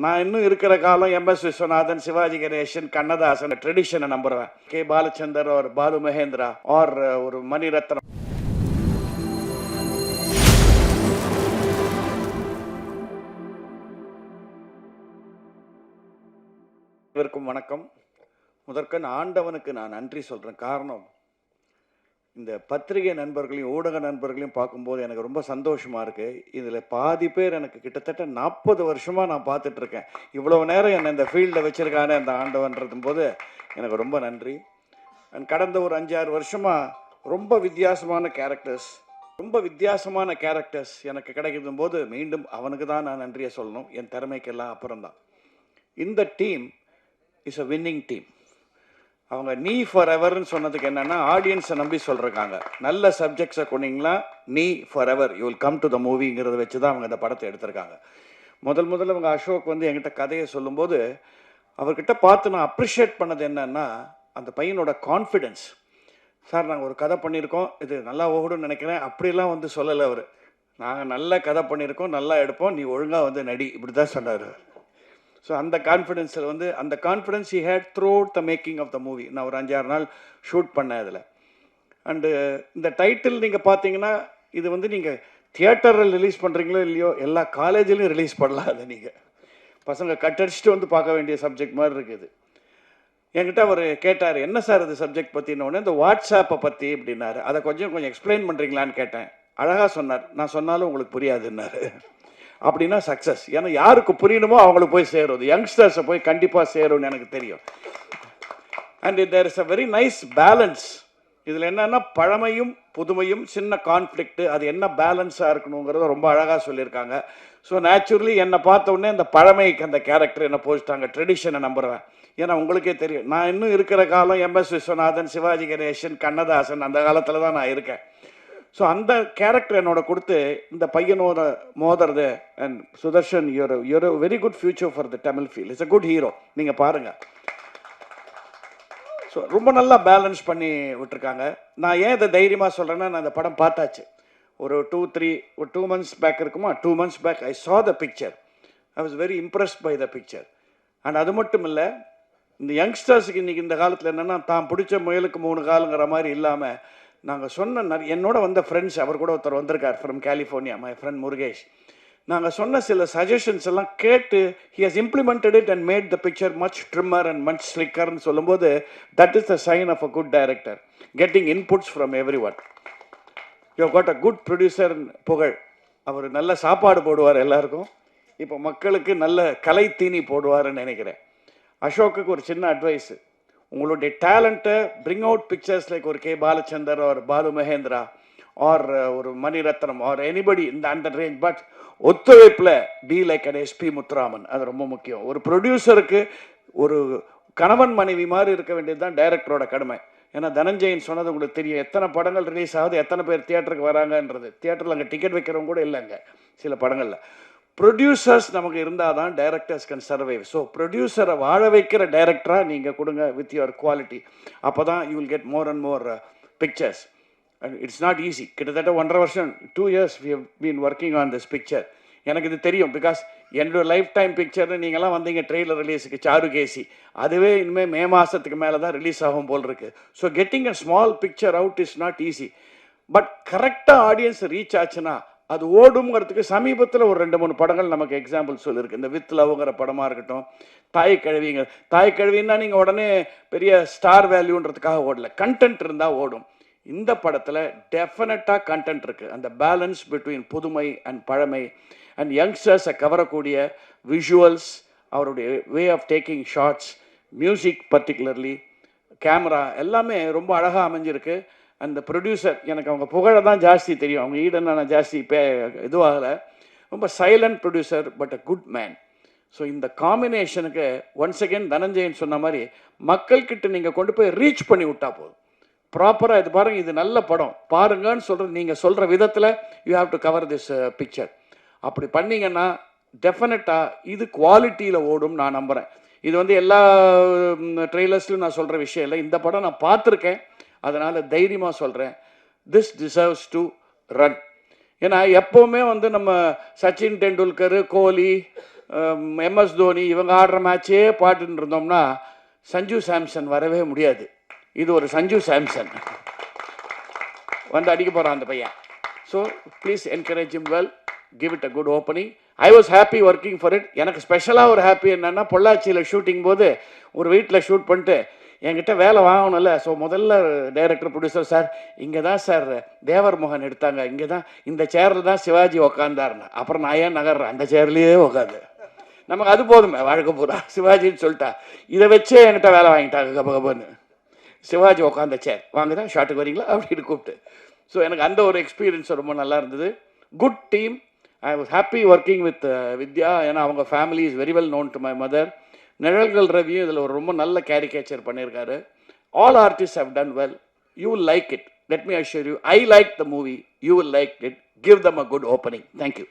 நான் இன்னும் இருக்கிற காலம் எம்எஸ் விஸ்வநாதன், சிவாஜி கணேசன், கண்ணதாசன் ட்ரெடிஷனை நம்புறேன். கே பாலச்சந்தர் ஒரு பாலு மகேந்திரா ஆர் ஒரு மணிரத்னம். இவருக்கும் வணக்கம். முதற்கண் ஆண்டவனுக்கு நான் நன்றி சொல்றேன். காரணம், இந்த பத்திரிகை நண்பர்களையும் ஊடக நண்பர்களையும் பார்க்கும்போது எனக்கு ரொம்ப சந்தோஷமா இருக்கு. இதில் பாதி பேர் எனக்கு கிட்டத்தட்ட 40 வருஷமா நான் பார்த்துட்டு இருக்கேன். இவ்வளவு நேரம் என்னை இந்த ஃபீல்டில் வச்சிருக்கானே இந்த ஆண்டவன்றதும் போது எனக்கு ரொம்ப நன்றி. கடந்த ஒரு 5-6 வருஷமா ரொம்ப வித்தியாசமான கேரக்டர்ஸ் எனக்கு கிடைக்கும் போது மீண்டும் அவனுக்கு தான் நான் நன்றியை சொல்லணும். என் திறமைக்கெல்லாம் அப்புறம்தான். இந்த team is a winning team. அவங்க நீ ஃபார் எவர்னு சொன்னதுக்கு என்னன்னா, ஆடியன்ஸை நம்பி சொல்றாங்க. நல்ல சப்ஜெக்ட்ஸை கொண்டீங்களா, நீ forever you will come to the மூவிங்கிறத வச்சு தான் அவங்க இந்த படத்தை எடுத்திருக்காங்க. முதல்ல அவங்க அசோக் என்கிட்ட கதையை சொல்லும்போது அவர்கிட்ட பார்த்து நான் அப்ரிஷியேட் பண்ணது என்னன்னா, அந்த பையனோட கான்ஃபிடென்ஸ். சார், நாங்கள் ஒரு கதை பண்ணியிருக்கோம், இது நல்லா ஓடும்னு நினைக்கிறேன், அப்படிலாம் சொல்லலை அவர். நாங்கள் நல்ல கதை பண்ணியிருக்கோம், நல்லா எடுப்போம், நீ ஒழுங்காக நடி, இப்படி தான் சொன்னார். ஸோ அந்த கான்ஃபிடென்ஸில் அந்த confidence he had throughout the making of the movie. நான் ஒரு 5-6 நாள் ஷூட் பண்ணேன் அதில். அண்டு இந்த டைட்டில் நீங்கள் பார்த்தீங்கன்னா, இது நீங்கள் தியேட்டரில் ரிலீஸ் பண்ணுறீங்களோ இல்லையோ, எல்லா காலேஜிலையும் ரிலீஸ் பண்ணலாம். அதை நீங்கள் பசங்க கட்டடிச்சுட்டு பார்க்க வேண்டிய சப்ஜெக்ட் மாதிரி இருக்குது. என்கிட்ட அவர் கேட்டார், என்ன சார் இது சப்ஜெக்ட் பற்றினோடனே, இந்த வாட்ஸ்ஆப்பை பற்றி அப்படின்னாரு. அதை கொஞ்சம் எக்ஸ்பிளைன் பண்ணுறீங்களான்னு கேட்டேன். அழகாக சொன்னார். நான் சொன்னாலும் உங்களுக்கு புரியாதுன்னாரு. அப்படின்னா சக்ஸஸ். ஏன்னா யாருக்கு புரியணுமோ அவங்களுக்கு போய் சேரும். யங்ஸ்டர்ஸை போய் கண்டிப்பாக சேரும்னு எனக்கு தெரியும். And there is a very nice balance. இதில் என்னன்னா, பழமையும் புதுமையும், சின்ன கான்ஃப்ளிக்ட், அது என்ன பேலன்ஸாக இருக்கணுங்கிறத ரொம்ப அழகாக சொல்லியிருக்காங்க. ஸோ நேச்சுரலி என்னை பார்த்த உடனே அந்த பழமைக்கு அந்த கேரக்டர் என்ன போச்சுட்டாங்க. ட்ரெடிஷனை நம்புறேன். ஏன்னா உங்களுக்கே தெரியும், நான் இன்னும் இருக்கிற காலம் எம்எஸ் விஸ்வநாதன், சிவாஜி கணேசன், கண்ணதாசன், அந்த காலத்தில் தான் நான் இருக்கேன். ஸோ அந்த கேரக்டர் என்னோட கொடுத்து இந்த பையனோட மோதுறது. And Sudarshan, your very good future for the Tamil field. It's a good hero. நீங்கள் பாருங்கள். ஸோ ரொம்ப நல்லா பேலன்ஸ் பண்ணி விட்டுருக்காங்க. நான் ஏன் இதை தைரியமாக சொல்கிறேன்னா, நான் இந்த படம் பார்த்தாச்சு. ஒரு 2 months பேக் இருக்குமா, 2 months back I saw the picture. I was very impressed by the picture. And அது மட்டும் இல்லை, இந்த யங்ஸ்டர்ஸுக்கு இன்றைக்கி இந்த காலத்தில் என்னென்னா, தான் பிடிச்ச முயலுக்கு 3 காலுங்கிற மாதிரி இல்லாமல், நாங்கள் சொன்ன என்னோட வந்த ஃப்ரெண்ட்ஸ், அவர் கூட ஒருத்தர் வந்திருக்கார் from California, my friend Murugesh. நாங்கள் சொன்ன சில சஜஷன்ஸ் எல்லாம் கேட்டு he has implemented it and made the picture much trimmer and much slicker ன்னு சொல்லும்போது, that is the sign of a good director, getting inputs from everyone. You have got a good producer. புகழ், அவர் நல்ல சாப்பாடு போடுவார் எல்லாருக்கும். இப்போ மக்களுக்கு நல்ல கலை தீனி போடுவார்னு நினைக்கிறேன். அசோக்குக்கு ஒரு சின்ன அட்வைஸு, உங்களுடைய டேலண்ட்டை பிரிங் அவுட் பிக்சர்ஸ் லைக் ஒரு கே பாலச்சந்தர் ஒரு பாலு மகேந்திரா ஆர் ஒரு மணிரத்னம் ஆர் எனிபடி இந்த அந்த ரேஞ்ச். பட் ஒத்துழைப்பில் be like an S P Muthuraman. அது ரொம்ப முக்கியம். ஒரு ப்ரொடியூசருக்கு ஒரு கணவன் மனைவி மாதிரி இருக்க வேண்டியது தான் டைரக்டரோட கடமை. ஏன்னா தனஞ்சயன் சொன்னது உங்களுக்கு தெரியும், எத்தனை படங்கள் ரிலீஸ் ஆகுது, எத்தனை பேர் தியேட்டருக்கு வராங்கன்றது. தியேட்டரில் அங்கே டிக்கெட் வைக்கிறவங்க கூட இல்லைங்க சில படங்களில். ப்ரொடியூசர்ஸ் நமக்கு இருந்தால் தான் டைரக்டர்ஸ் கேன் சர்வைவ். ஸோ ப்ரொடியூசரை வாழ வைக்கிற டைரக்டராக நீங்கள் கொடுங்க வித் யுவர் குவாலிட்டி. அப்போ தான் you will get more and more pictures. And it's not easy. கிட்டத்தட்ட 1.5 வருஷம் 2 years we have been working on this picture. எனக்கு இது தெரியும். பிகாஸ் என்னோட லைஃப் டைம் பிக்சர்னு நீங்கள்லாம் வந்தீங்க ட்ரெய்லர் ரிலீஸுக்கு, சாருகேசி. அதுவே இனிமேல் மே மாதத்துக்கு மேலே தான் ரிலீஸ் ஆகும் போல் இருக்கு. So getting a small picture out is not easy. But கரெக்டாக ஆடியன்ஸ் ரீச் ஆச்சுன்னா அது ஓடுங்கிறதுக்கு சமீபத்தில் ஒரு 2-3 படங்கள் நமக்கு எக்ஸாம்பிள் சொல்லியிருக்கு. இந்த வித் லவ்ங்கிற படமாக இருக்கட்டும், தாய் கழுவின்னா நீங்கள் உடனே பெரிய ஸ்டார் வேல்யூன்றதுக்காக ஓடல, கண்டென்ட் இருந்தால் ஓடும். இந்த படத்தில் டெஃபினட்டாக கண்டென்ட் இருக்குது. அந்த பேலன்ஸ் பிட்வீன் புதுமை அண்ட் பழமை அண்ட் யங்ஸ்டர்ஸை கவரக்கூடிய விஷுவல்ஸ், அவருடைய way of taking shots, music particularly, camera எல்லாமே ரொம்ப அழகாக அமைஞ்சிருக்கு. அந்த ப்ரொடியூசர், எனக்கு அவங்க புகழை தான் ஜாஸ்தி தெரியும், அவங்க ஈடன் நான் ஜாஸ்தி இதுவாகலை. ரொம்ப silent producer but a good man. So இந்த காம்பினேஷனுக்கு ஒன்ஸ் அகேன் தனஞ்சயன் சொன்ன மாதிரி மக்கள்கிட்ட நீங்கள் கொண்டு போய் ரீச் பண்ணி விட்டா போதும். ப்ராப்பராக இது பாருங்கள், இது நல்ல படம் பாருங்கன்னு சொல்கிறது, நீங்கள் சொல்கிற விதத்தில் you have to cover this picture. அப்படி பண்ணிங்கன்னா டெஃபினட்டாக இது குவாலிட்டியில் ஓடும் நான் நம்புகிறேன். இது எல்லா ட்ரெய்லர்ஸ்லையும் நான் சொல்கிற விஷயம் இல்லை. இந்த படம் நான் பார்த்துருக்கேன், அதனால் தைரியமாக சொல்கிறேன், திஸ் டிசர்வ்ஸ் டு ரன். ஏன்னா எப்போவுமே நம்ம சச்சின் டெண்டுல்கர், கோலி, எம்எஸ் தோனி இவங்க ஆடுற மேட்சே பாட்டுன்னு இருந்தோம்னா சஞ்சு சாம்சன் வரவே முடியாது. இது ஒரு சஞ்சு சாம்சன் வந்து அடிக்க போகிறான் அந்த பையன். So please encourage him well, give it a good opening. I was happy working for it. எனக்கு ஸ்பெஷலாக ஒரு ஹாப்பி என்னென்னா, பொள்ளாச்சியில் ஷூட்டிங் போது ஒரு வீட்டில் ஷூட் பண்ணிட்டு என்கிட்ட வேலை வாங்கணும்ல. ஸோ முதல்ல டைரக்டர் ப்ரொடியூசர், சார் இங்கே தான் சார் தேவர் மோகன் எடுத்தாங்க, இங்கே தான் இந்த சேரில் தான் சிவாஜி உக்காந்தாருன்னு. அப்புறம் நான் ஏன் நகர்றேன், அந்த சேர்லேயே உட்காந்து நமக்கு அது போதுமே வாழ்க்கை பூரா சிவாஜின்னு சொல்லிட்டா. இதை வச்சே என்கிட்ட வேலை வாங்கிட்டாங்க கபகபன்னு. சிவாஜி உட்காந்த சேர் வாங்க தான் ஷாட்டுக்கு வரீங்களா அப்படின்னு கூப்பிட்டு. ஸோ எனக்கு அந்த ஒரு எக்ஸ்பீரியன்ஸ் ரொம்ப நல்லா இருந்தது. Good team. I was happy working with Vidya. ஏன்னா அவங்க family is very well known to my mother. நிழல்கள் ரவியும் இதில் ஒரு ரொம்ப நல்ல கேரிகேச்சர் பண்ணியிருக்காரு. All artist have done well. You will like it. Let me assure you, I like the movie, you will like it. Give them a good opening. Thank you.